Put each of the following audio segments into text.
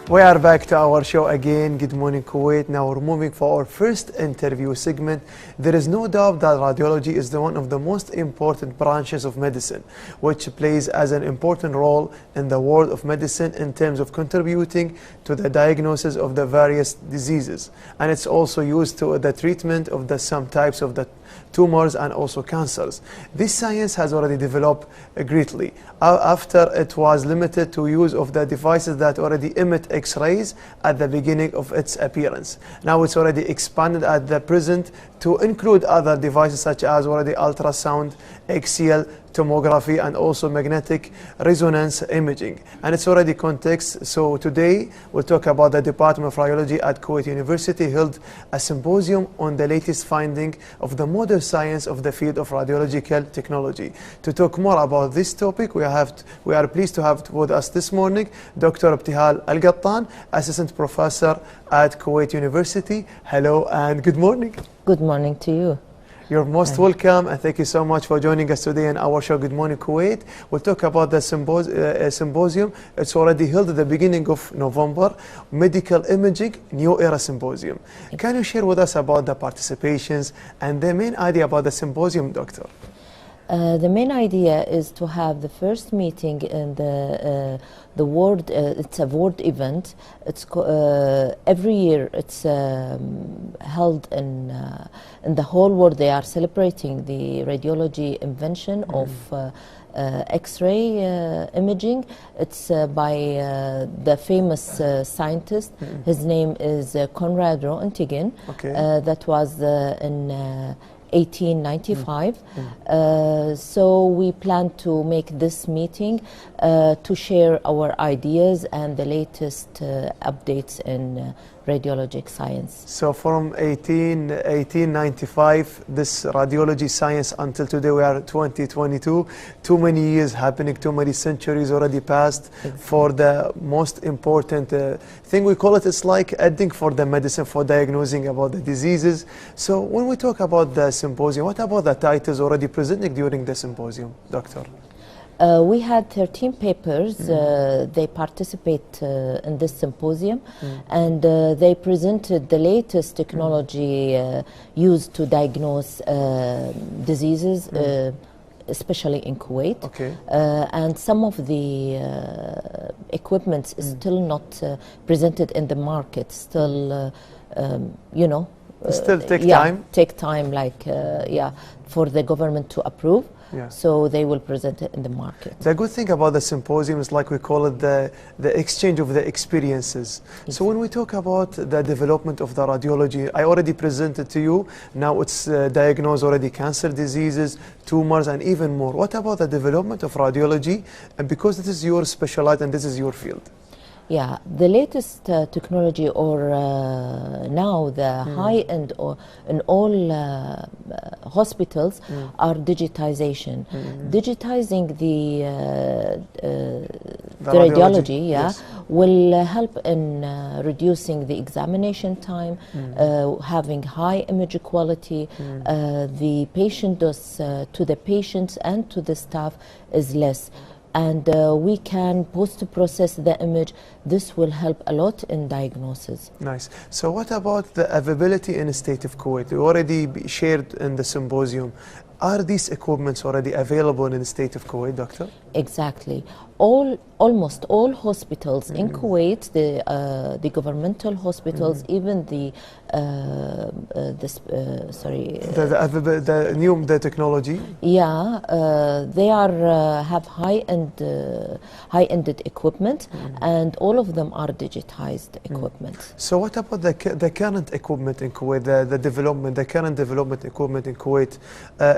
We are back to our show again. Good morning, Kuwait. Now we're moving for our first interview segment. There is no doubt that radiology is one of the most important branches of medicine, which plays as an important role in the world of medicine in terms of contributing to the diagnosis of the various diseases. And it's also used to the treatment of some types of the tumors and also cancers. This science has already developed greatly after it was limited to use of the devices that already emit X-rays at the beginning of its appearance. Now it's already expanded at the present to include other devices such as already ultrasound, axial tomography, and also magnetic resonance imaging. And it's already context. So today we'll talk about the Department of Radiology at Kuwait University held a symposium on the latest finding of the modern science of the field of radiological technology. To talk more about this topic, we are pleased to have with us this morning Dr. Ebtehal Al-Qattan, Assistant Professor at Kuwait University. Hello and good morning. Good morning to you. You're most welcome, and thank you so much for joining us today in our show, Good Morning Kuwait. We'll talk about the symposium. It's already held at the beginning of November, Medical Imaging New Era Symposium. Can you share with us about the participations and the main idea about the symposium, Doctor? The main idea is to have the first meeting in the world. It's a world event. It's every year. It's held in the whole world. They are celebrating the radiology invention of X-ray imaging. It's by the famous scientist. His name is Konrad Röntgen. Okay. That was in 1895. So we plan to make this meeting to share our ideas and the latest updates in radiologic science. So from 1895, this radiology science until today, we are 2022. Too many years happening, too many centuries already passed. Exactly. For the most important thing, we call it's like adding for the medicine for diagnosing about the diseases. So when we talk about the symposium, what about the titles already presented during the symposium, Doctor? We had 13 papers. They participate in this symposium, and they presented the latest technology used to diagnose diseases, especially in Kuwait. Okay. And some of the equipment is still not presented in the market. Still, you know. Still take time? Take time, like, for the government to approve. Yeah. So they will present it in the market. The good thing about the symposium is, like we call it, the exchange of the experiences. Exactly. So when we talk about the development of the radiology, I already presented to you. Now it's diagnosed already cancer diseases, tumors, and even more. What about the development of radiology? And because this is your specialty and this is your field. Yeah, the latest technology, or now the high-end in all hospitals, are digitization. Digitizing the radiology, yes, will help in reducing the examination time, having high image quality. The patient dose to the patients and to the staff is less. And we can post-process the image. This will help a lot in diagnosis. Nice. So what about the availability in the state of Kuwait? You already shared in the symposium. Are these equipments already available in the state of Kuwait, Doctor? Exactly. Almost all hospitals in Kuwait, the governmental hospitals, even the the technology. Yeah, they are have high-ended equipment, and all of them are digitized equipment. So what about the current equipment in Kuwait, the current development equipment in Kuwait,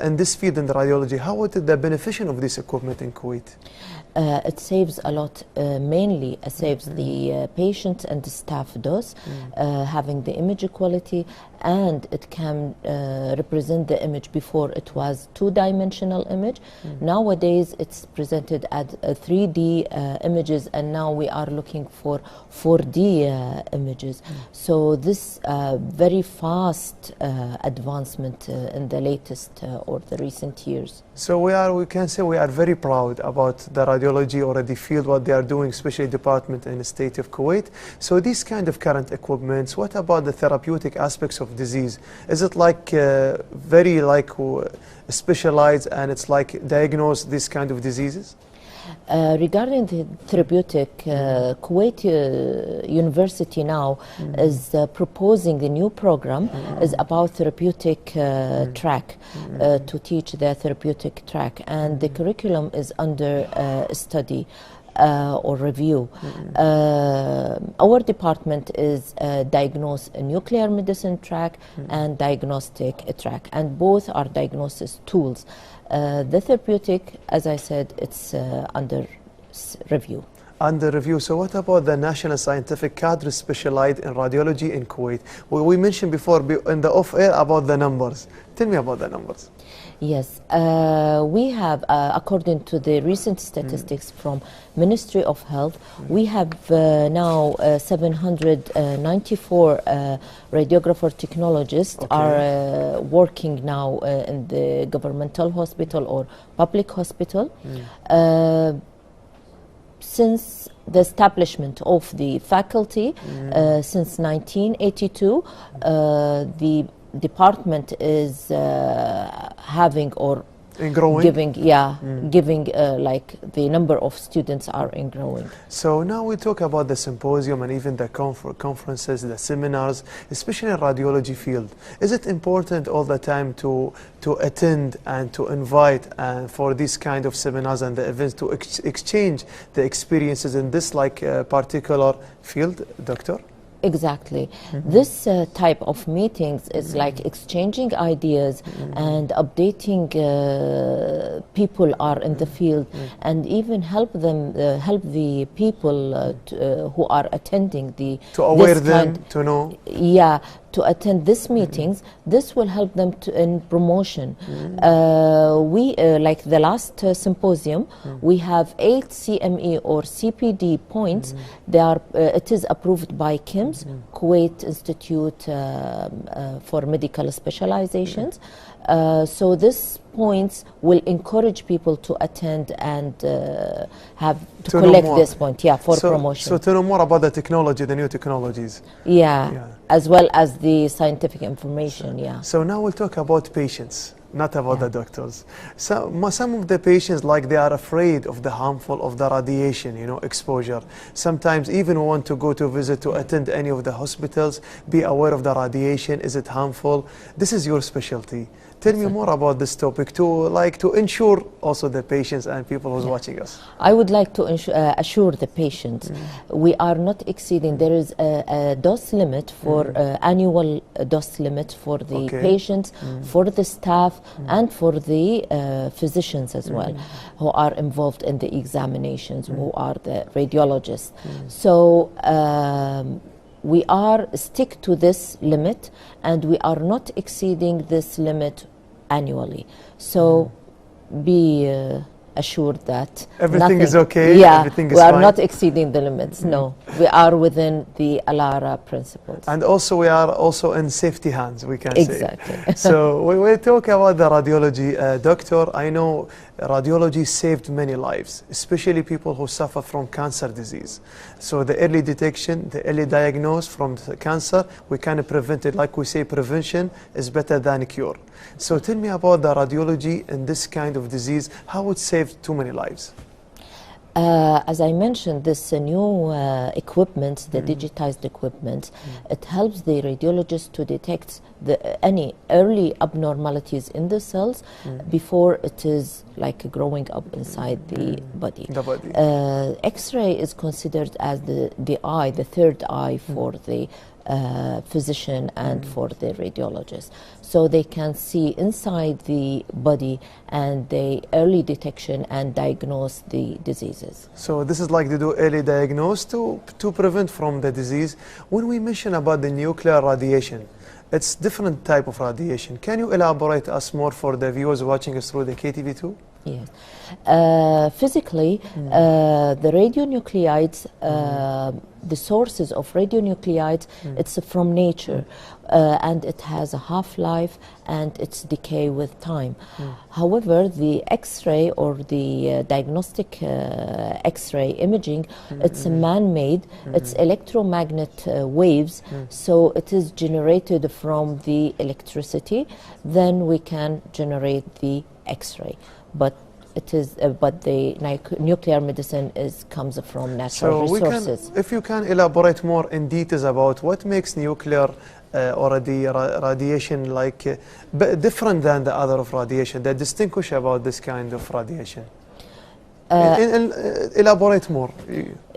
in this field in the radiology? How is the beneficial of this equipment in Kuwait? It saves a lot. Mainly, it saves the patient and the staff dose, having the image quality, and it can represent the image. Before it was two-dimensional image. Nowadays it's presented as 3D images, and now we are looking for 4D images. So this very fast advancement in the latest or the recent years. So we can say we are very proud about the radiology or the field, what they are doing, especially department in the state of Kuwait. So these kind of current equipments, what about the therapeutic aspects of disease? Is it like very like specialized, and it's like diagnose this kind of diseases? Regarding the therapeutic, Kuwait University now is proposing a new program is about therapeutic track to teach the therapeutic track, and the curriculum is under study or review. Our department is diagnose a nuclear medicine track and diagnostic track, and both are diagnosis tools. The therapeutic, as I said, it's under review. Under review. So what about the national scientific cadre specialized in radiology in Kuwait? We mentioned before in the off-air about the numbers. Tell me about the numbers. Yes, we have, according to the recent statistics from Ministry of Health, we have now 794 radiographer technologists are working now in the governmental hospital or public hospital. Since the establishment of the faculty, since 1982, the department is having or giving, giving like the number of students are growing. So now we talk about the symposium and even the conferences, the seminars, especially in radiology field. Is it important all the time to attend and to invite for these kind of seminars and the events to exchange the experiences in this like particular field, doctor? Exactly. This type of meetings is like exchanging ideas and updating people are in the field, and even help them, help the people who are attending the to aware them to know. Yeah, to attend these meetings. This will help them in promotion. We like the last symposium, we have 8 CME or CPD points. They are it is approved by KIMS, Kuwait Institute for Medical Specializations. So this points will encourage people to attend and have to collect this point, for promotion. So to know more about the technology, the new technologies. As well as the scientific information, So now we'll talk about patients, not about the doctors. So some of the patients, like they are afraid of the harmful of the radiation, exposure. Sometimes even want to go to visit to attend any of the hospitals, be aware of the radiation, is it harmful? This is your specialty. Tell me more about this topic to ensure also the patients and people who's watching us. I would like to assure the patients we are not exceeding. There is a dose limit for annual dose limit for the patients, for the staff, and for the physicians as well, who are involved in the examinations, who are the radiologists. So we are stick to this limit, and we are not exceeding this limit annually. So be assured that everything is okay. Everything is we are fine. not exceeding the limits. No, we are within the ALARA principles. And also we are also in safety hands, we can say. So we talk about the radiology. Doctor, I know radiology saved many lives, especially people who suffer from cancer disease. So the early detection, the early diagnosis from the cancer, we can prevent it. Like we say, prevention is better than cure. So tell me about the radiology in this kind of disease, how it saved too many lives. As I mentioned, this new equipment, the digitized equipment, it helps the radiologist to detect any early abnormalities in the cells before it is like growing up inside the body. X-ray is considered as the eye, the third eye for the physician and for the radiologist. So they can see inside the body and the early detection and diagnose the diseases. So this is like to do early diagnosis to prevent from the disease. When we mention about the nuclear radiation, it's different type of radiation. Can you elaborate us more for the viewers watching us through the KTV2? Yes. Physically, the radionuclides, the sources of radionuclides, it's from nature, and it has a half-life and it's decay with time. However, the X-ray or the diagnostic X-ray imaging, it's a man-made, it's electromagnet waves, so it is generated from the electricity, then we can generate the X-ray. But it is, but the nuclear medicine comes from natural resources. If you can elaborate more in details about what makes nuclear or the radiation like different than the other of radiation, that distinguish about this kind of radiation. Elaborate more.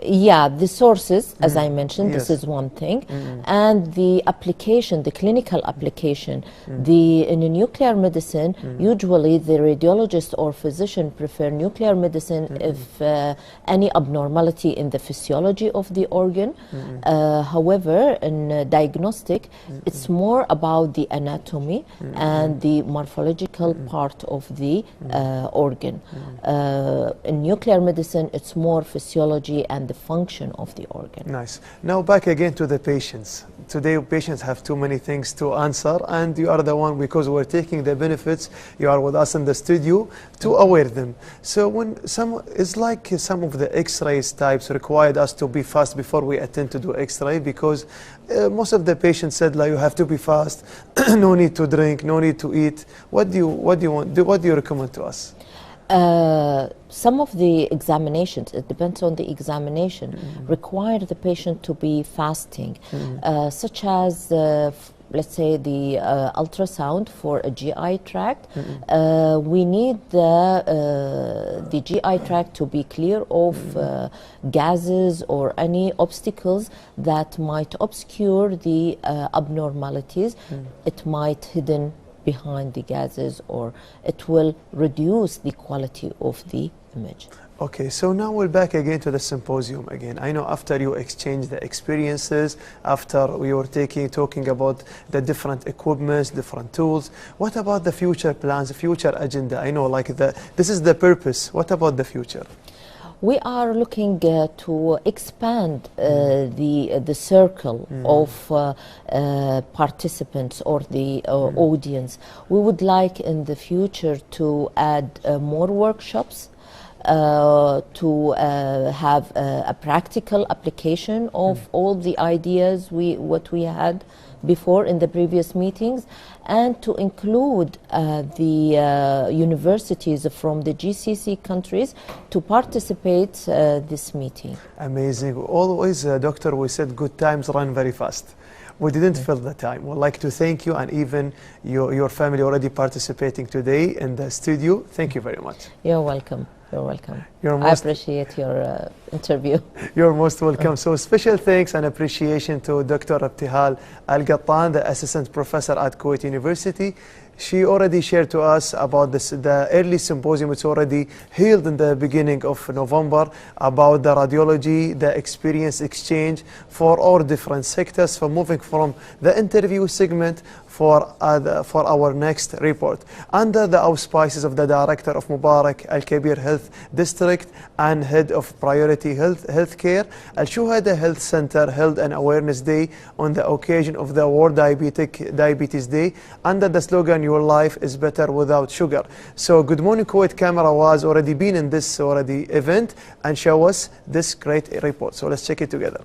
Yeah, the sources, as I mentioned, this is one thing, and the application, the clinical application. In a nuclear medicine, usually the radiologist or physician prefer nuclear medicine if any abnormality in the physiology of the organ. However, in diagnostic, it's more about the anatomy and the morphological part of the organ. In nuclear medicine, it's more physiology and the function of the organ. Nice. Now back again to the patients. Today patients have too many things to answer, and you are the one, because we're taking the benefits, you are with us in the studio to aware them. So when it's like some of the X-rays types required us to be fast before we attend to do X-ray, because most of the patients said like you have to be fast, no need to drink, no need to eat. What do you recommend to us? Some of the examinations, it depends on the examination, require the patient to be fasting, such as let's say the ultrasound for a GI tract. We need the GI tract to be clear of gases or any obstacles that might obscure the abnormalities. It might hidden behind the gases, or it will reduce the quality of the image. Okay, so now we're back again to the symposium again. I know after you exchange the experiences, after we were talking about the different equipments, different tools, what about the future plans, future agenda? I know like this is the purpose. What about the future? We are looking to expand the circle of participants or the audience. We would like in the future to add more workshops, to have a practical application of all the ideas what we had before in the previous meetings, and to include the universities from the GCC countries to participate this meeting. Amazing. Always, Doctor, we said good times run very fast. We didn't fill the time. We'd like to thank you, and even your family already participating today in the studio. Thank you very much. You're welcome. You're welcome. I appreciate your interview. You're most welcome. So special thanks and appreciation to Dr. Ebtehal Al-Qattan, the Assistant Professor at Kuwait University. She already shared to us about the early symposium. It's already held in the beginning of November about the radiology, the experience exchange for all different sectors, for moving from the interview segment for our next report. Under the auspices of the Director of Mubarak Al-Kabir Health District and Head of Priority Healthcare, Al-Shuhada Health Center held an awareness day on the occasion of the World Diabetes Day under the slogan, "Your life is better without sugar." So Good Morning Kuwait camera was already been in this event and show us this great report. So let's check it together.